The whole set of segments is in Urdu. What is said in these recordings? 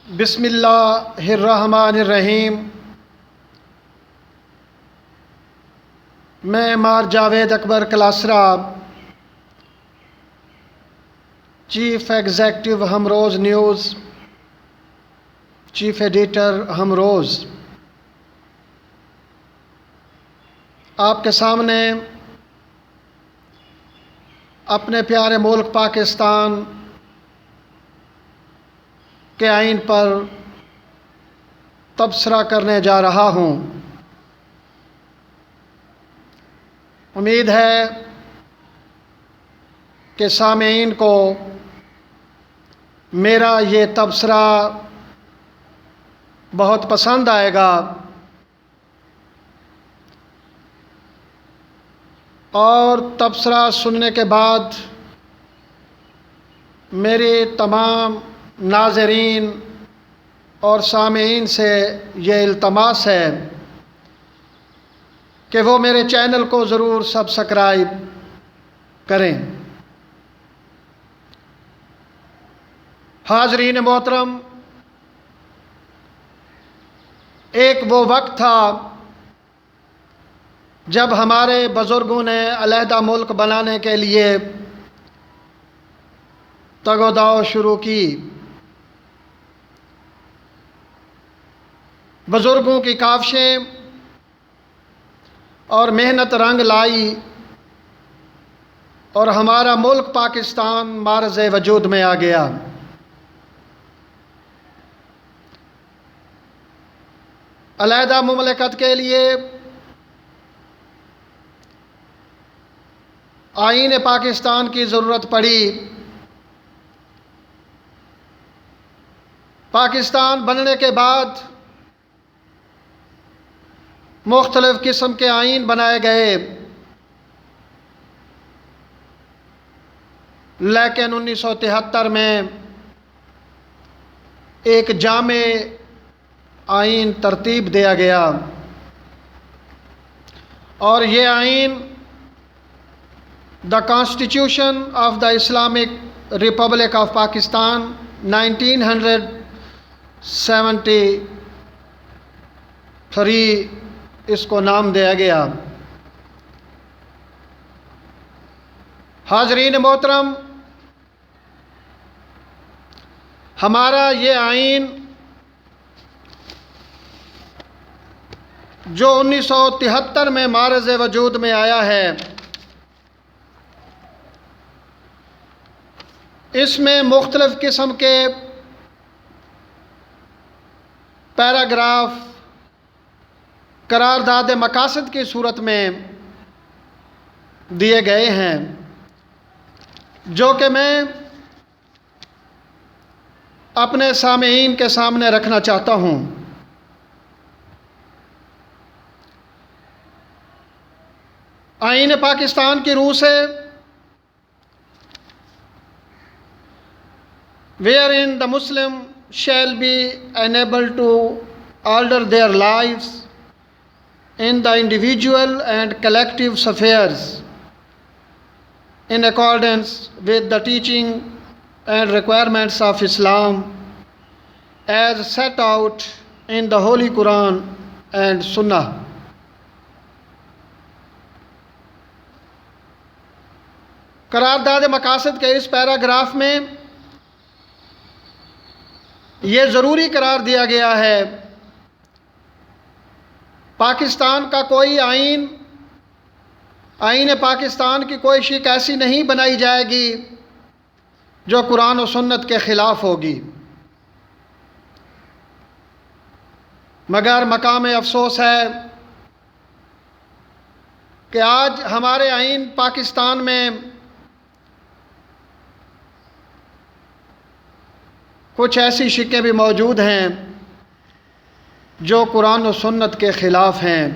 بسم اللہ الرحمن الرحیم۔ میں مار جاوید اکبر کلاسرا، چیف ایگزیکٹو ہم روز نیوز، چیف ایڈیٹر ہم روز، آپ کے سامنے اپنے پیارے ملک پاکستان کے آئین پر تبصرہ کرنے جا رہا ہوں۔ امید ہے کہ سامعین کو میرا یہ تبصرہ بہت پسند آئے گا اور تبصرہ سننے کے بعد میری تمام ناظرین اور سامعین سے یہ التماس ہے کہ وہ میرے چینل کو ضرور سبسکرائب کریں۔ حاضرین محترم، ایک وہ وقت تھا جب ہمارے بزرگوں نے علیحدہ ملک بنانے کے لیے تگ و دو شروع کی۔ بزرگوں کی کاوشیں اور محنت رنگ لائی اور ہمارا ملک پاکستان معرض وجود میں آ گیا۔ علیحدہ مملکت کے لیے آئین پاکستان کی ضرورت پڑی۔ پاکستان بننے کے بعد مختلف قسم کے آئین بنائے گئے، لیکن 1973 میں ایک جامع آئین ترتیب دیا گیا اور یہ آئین the constitution of the Islamic republic of Pakistan 1973 اس کو نام دیا گیا۔ حاضرین محترم، ہمارا یہ آئین جو 1973 میں معرض وجود میں آیا ہے، اس میں مختلف قسم کے پیراگراف قرارداد مقاصد کی صورت میں دیے گئے ہیں، جو کہ میں اپنے سامعین کے سامنے رکھنا چاہتا ہوں۔ آئین پاکستان کی روح سے wherein the Muslim shall be enabled to order their lives in the individual and collective spheres in accordance with the teaching and requirements of Islam as set out in the Holy Quran and Sunnah. قرارداد مقاصد کے اس پیراگراف میں یہ ضروری قرار دیا گیا ہے، پاکستان کا کوئی آئین پاکستان کی کوئی شک ایسی نہیں بنائی جائے گی جو قرآن و سنت کے خلاف ہوگی، مگر مقام افسوس ہے کہ آج ہمارے آئین پاکستان میں کچھ ایسی شکیں بھی موجود ہیں جو قرآن و سنت کے خلاف ہیں۔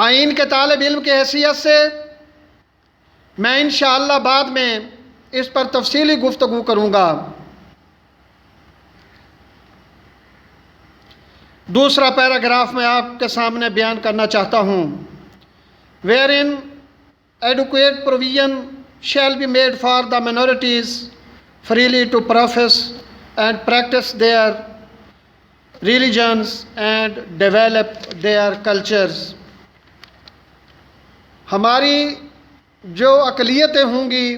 آئین کے طالب علم کی حیثیت سے میں انشاءاللہ بعد میں اس پر تفصیلی گفتگو کروں گا۔ دوسرا پیراگراف میں آپ کے سامنے بیان کرنا چاہتا ہوں۔ wherein adequate provision shall be made for the minorities freely to profess and practice their religions and develop their cultures. ہماری جو اقلیتیں ہوں گی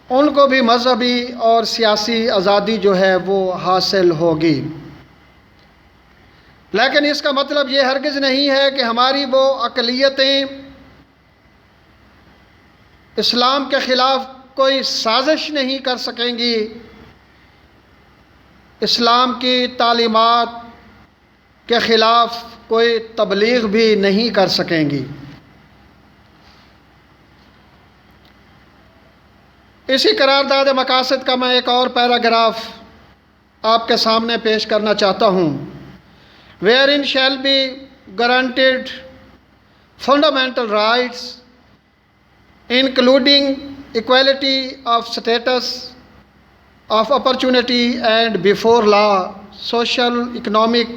ان کو بھی مذہبی اور سیاسی آزادی جو ہے وہ حاصل ہوگی، لیکن اس کا مطلب یہ ہرگز نہیں ہے کہ ہماری وہ اقلیتیں اسلام کے خلاف کوئی سازش نہیں کر سکیں گی، اسلام کی تعلیمات کے خلاف کوئی تبلیغ بھی نہیں کر سکیں گی۔ اسی قرارداد مقاصد کا میں ایک اور پیراگراف آپ کے سامنے پیش کرنا چاہتا ہوں۔ wherein shall be guaranteed fundamental rights including equality of status, of opportunity and before law, social, economic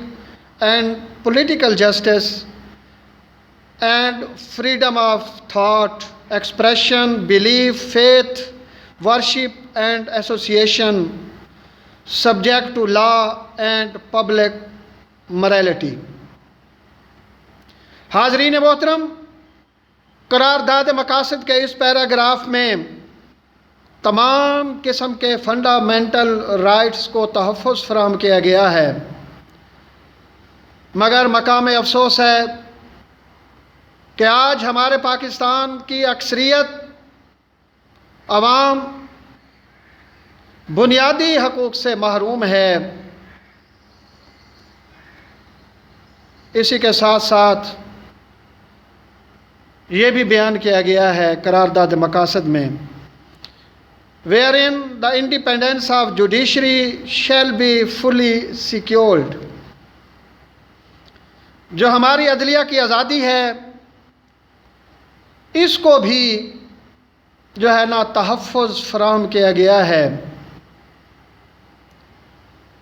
and political justice, and freedom of thought, expression, belief, faith, worship and association, subject to law and public morality. حاضرین محترم، قرارداد مقاصد کے اس پیراگراف میں تمام قسم کے فنڈامنٹل رائٹس کو تحفظ فراہم کیا گیا ہے، مگر مقام افسوس ہے کہ آج ہمارے پاکستان کی اکثریت عوام بنیادی حقوق سے محروم ہے۔ اسی کے ساتھ ساتھ یہ بھی بیان کیا گیا ہے قرارداد مقاصد میں wherein the independence of judiciary shall be fully secured. جو ہماری عدلیہ کی آزادی ہے اس کو بھی جو ہے نا تحفظ فراہم کیا گیا ہے۔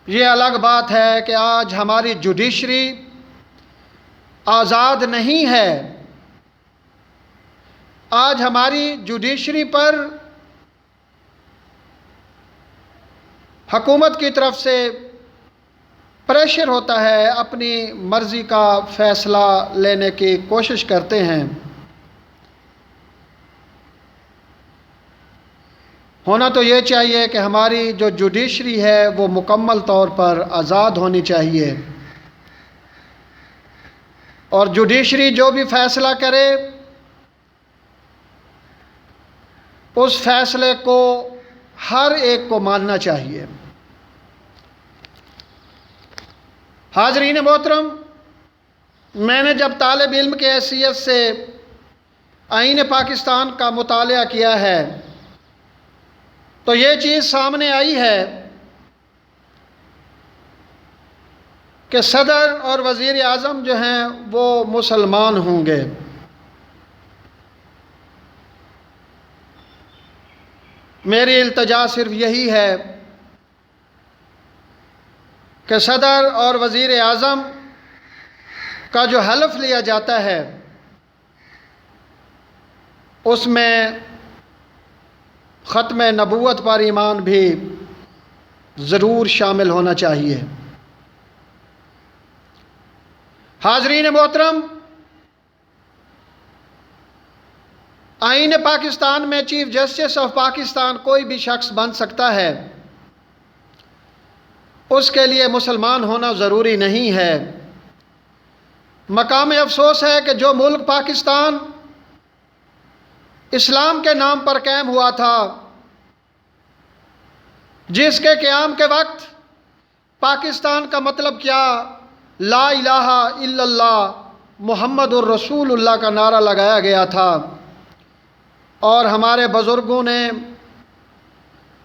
یہ الگ بات ہے کہ آج ہماری جوڈیشری آزاد نہیں ہے، آج ہماری جوڈیشری پر حکومت کی طرف سے پریشر ہوتا ہے، اپنی مرضی کا فیصلہ لینے کی کوشش کرتے ہیں۔ ہونا تو یہ چاہیے کہ ہماری جو جوڈیشری ہے وہ مکمل طور پر آزاد ہونی چاہیے، اور جوڈیشری جو بھی فیصلہ کرے اس فیصلے کو ہر ایک کو ماننا چاہیے۔ حاضرین محترم، میں نے جب طالب علم کی حیثیت سے آئین پاکستان کا مطالعہ کیا ہے تو یہ چیز سامنے آئی ہے کہ صدر اور وزیر اعظم جو ہیں وہ مسلمان ہوں گے۔ میری التجا صرف یہی ہے کہ صدر اور وزیر اعظم کا جو حلف لیا جاتا ہے اس میں ختم نبوت پر ایمان بھی ضرور شامل ہونا چاہیے۔ حاضرین محترم، آئین پاکستان میں چیف جسٹس آف پاکستان کوئی بھی شخص بن سکتا ہے، اس کے لیے مسلمان ہونا ضروری نہیں ہے۔ مقام افسوس ہے کہ جو ملک پاکستان اسلام کے نام پر قائم ہوا تھا، جس کے قیام کے وقت پاکستان کا مطلب کیا لا الہ الا اللہ محمد الرسول اللہ کا نعرہ لگایا گیا تھا، اور ہمارے بزرگوں نے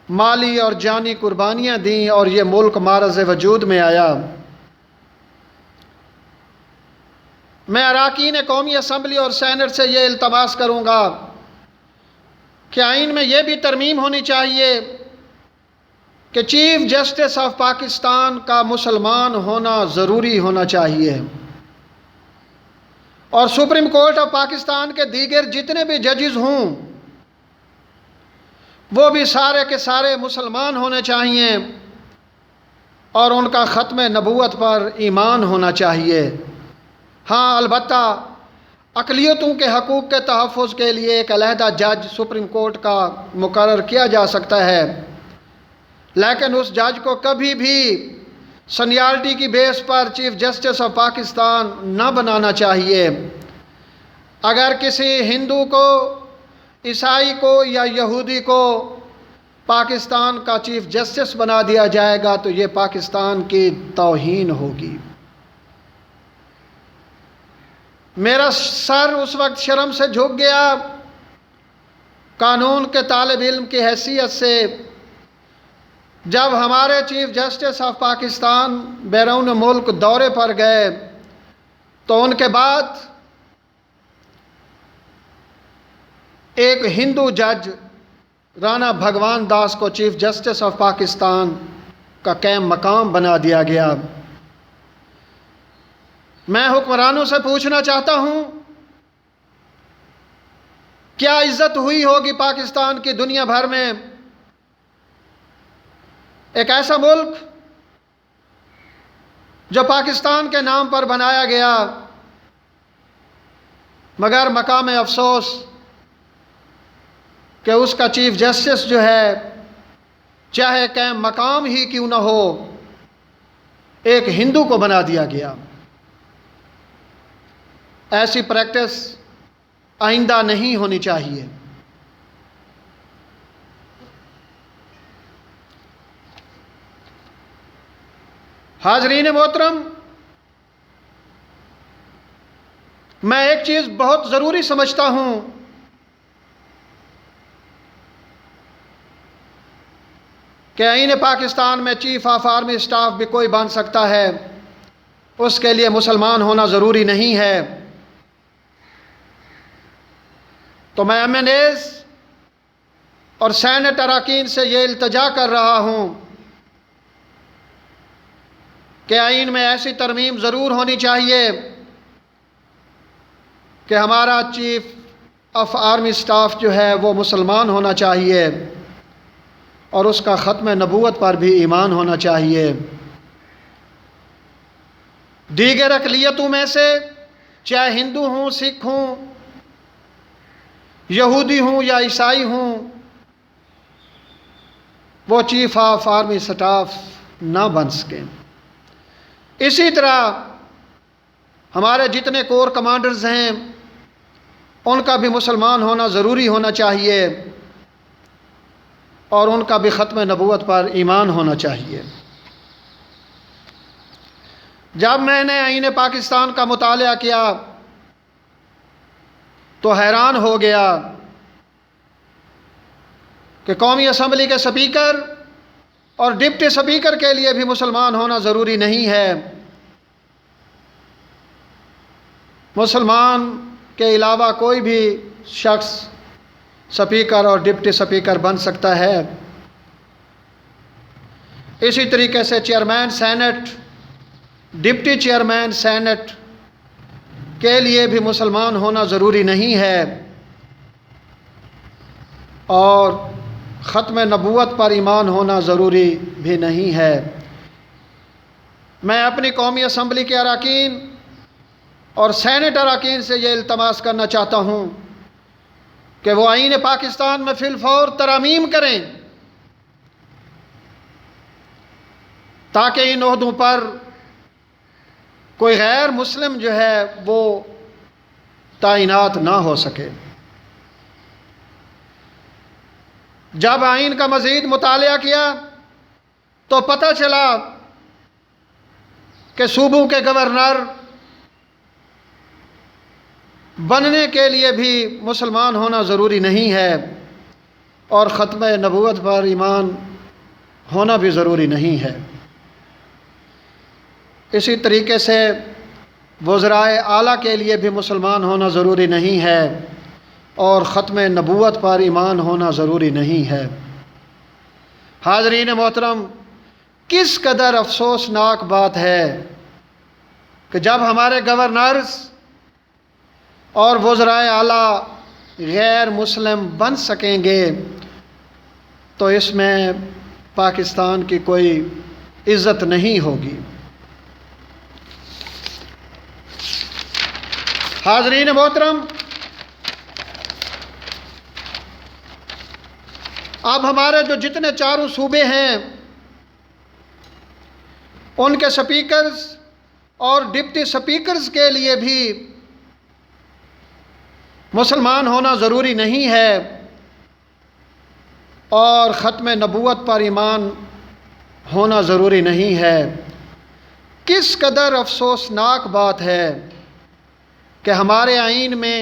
مالی اور جانی قربانیاں دیں اور یہ ملک معرض وجود میں آیا۔ میں اراکین قومی اسمبلی اور سینٹ سے یہ التماس کروں گا کہ آئین میں یہ بھی ترمیم ہونی چاہیے کہ چیف جسٹس آف پاکستان کا مسلمان ہونا ضروری ہونا چاہیے، اور سپریم کورٹ آف پاکستان کے دیگر جتنے بھی ججز ہوں وہ بھی سارے کے سارے مسلمان ہونے چاہیے اور ان کا ختم نبوت پر ایمان ہونا چاہیے۔ ہاں البتہ اقلیتوں کے حقوق کے تحفظ کے لیے ایک علیحدہ جج سپریم کورٹ کا مقرر کیا جا سکتا ہے، لیکن اس جج کو کبھی بھی سینیارٹی کی بیس پر چیف جسٹس آف پاکستان نہ بنانا چاہیے۔ اگر کسی ہندو کو، عیسائی کو یا یہودی کو پاکستان کا چیف جسٹس بنا دیا جائے گا تو یہ پاکستان کی توہین ہوگی۔ میرا سر اس وقت شرم سے جھک گیا، قانون کے طالب علم کی حیثیت سے، جب ہمارے چیف جسٹس آف پاکستان بیرون ملک دورے پر گئے تو ان کے بعد ایک ہندو جج رانا بھگوان داس کو چیف جسٹس آف پاکستان کا قائم مقام بنا دیا گیا۔ میں حکمرانوں سے پوچھنا چاہتا ہوں، کیا عزت ہوئی ہوگی پاکستان کی دنیا بھر میں؟ ایک ایسا ملک جو پاکستان کے نام پر بنایا گیا، مگر مقام افسوس کہ اس کا چیف جسٹس جو ہے، چاہے قائم مقام ہی کیوں نہ ہو، ایک ہندو کو بنا دیا گیا۔ ایسی پریکٹس آئندہ نہیں ہونی چاہیے۔ حاضرین محترم، میں ایک چیز بہت ضروری سمجھتا ہوں کہ آئین پاکستان میں چیف آف آرمی اسٹاف بھی کوئی بن سکتا ہے، اس کے لیے مسلمان ہونا ضروری نہیں ہے۔ تو میں ایم این ایز اور سینٹ اراکین سے یہ التجا کر رہا ہوں کہ آئین میں ایسی ترمیم ضرور ہونی چاہیے کہ ہمارا چیف آف آرمی اسٹاف جو ہے وہ مسلمان ہونا چاہیے اور اس کا ختم نبوت پر بھی ایمان ہونا چاہیے۔ دیگر اقلیتوں میں سے چاہے ہندو ہوں، سکھ ہوں، یہودی ہوں یا عیسائی ہوں، وہ چیف آف آرمی اسٹاف نہ بن سکیں۔ اسی طرح ہمارے جتنے کور کمانڈرز ہیں ان کا بھی مسلمان ہونا ضروری ہونا چاہیے اور ان کا بھی ختم نبوت پر ایمان ہونا چاہیے۔ جب میں نے آئین پاکستان کا مطالعہ کیا تو حیران ہو گیا کہ قومی اسمبلی کے سپیکر اور ڈپٹی سپیکر کے لیے بھی مسلمان ہونا ضروری نہیں ہے۔ مسلمان کے علاوہ کوئی بھی شخص سپیکر اور ڈپٹی سپیکر بن سکتا ہے۔ اسی طریقے سے chairman senate, deputy chairman senate کے لیے بھی مسلمان ہونا ضروری نہیں ہے اور ختم نبوت پر ایمان ہونا ضروری بھی نہیں ہے۔ میں اپنی قومی اسمبلی کے اراکین اور سینٹ اراکین سے یہ التماس کرنا چاہتا ہوں کہ وہ آئین پاکستان میں فی الفور ترامیم کریں تاکہ ان عہدوں پر کوئی غیر مسلم جو ہے وہ تعینات نہ ہو سکے۔ جب آئین کا مزید مطالعہ کیا تو پتہ چلا کہ صوبوں کے گورنر بننے کے لیے بھی مسلمان ہونا ضروری نہیں ہے اور ختم نبوت پر ایمان ہونا بھی ضروری نہیں ہے۔ اسی طریقے سے وزرائے اعلیٰ کے لیے بھی مسلمان ہونا ضروری نہیں ہے اور ختم نبوت پر ایمان ہونا ضروری نہیں ہے۔ حاضرین محترم، کس قدر افسوسناک بات ہے کہ جب ہمارے گورنرز اور وزرائے اعلیٰ غیر مسلم بن سکیں گے تو اس میں پاکستان کی کوئی عزت نہیں ہوگی۔ حاضرین محترم، اب ہمارے جو جتنے چاروں صوبے ہیں ان کے سپیکرز اور ڈپٹی سپیکرز کے لیے بھی مسلمان ہونا ضروری نہیں ہے اور ختم نبوت پر ایمان ہونا ضروری نہیں ہے۔ کس قدر افسوسناک بات ہے کہ ہمارے آئین میں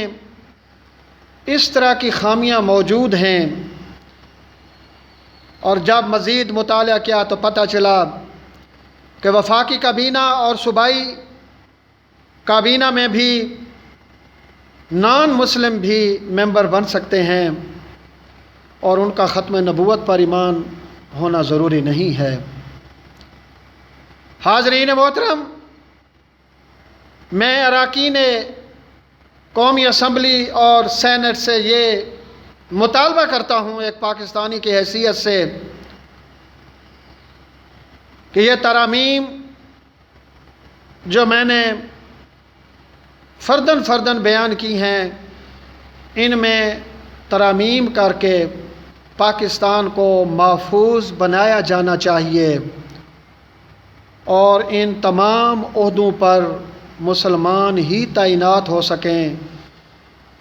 اس طرح کی خامیاں موجود ہیں، اور جب مزید مطالعہ کیا تو پتہ چلا کہ وفاقی کابینہ اور صوبائی کابینہ میں بھی نان مسلم بھی ممبر بن سکتے ہیں اور ان کا ختم نبوت پر ایمان ہونا ضروری نہیں ہے۔ حاضرین محترم، میں اراکین قومی اسمبلی اور سینٹ سے یہ مطالبہ کرتا ہوں ایک پاکستانی کی حیثیت سے کہ یہ ترامیم جو میں نے فرداً بیان کی ہیں، ان میں ترامیم کر کے پاکستان کو محفوظ بنایا جانا چاہیے اور ان تمام عہدوں پر مسلمان ہی تعینات ہو سکیں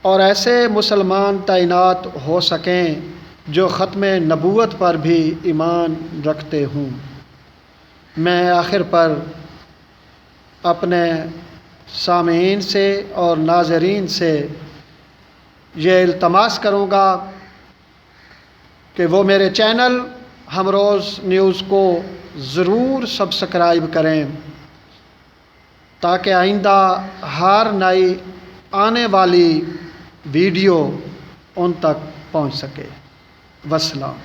اور ایسے مسلمان تعینات ہو سکیں جو ختم نبوت پر بھی ایمان رکھتے ہوں۔ میں آخر پر اپنے سامعین سے اور ناظرین سے یہ التماس کروں گا کہ وہ میرے چینل ہمروز نیوز کو ضرور سبسکرائب کریں تاکہ آئندہ ہر نئی آنے والی ویڈیو ان تک پہنچ سکے۔ والسلام۔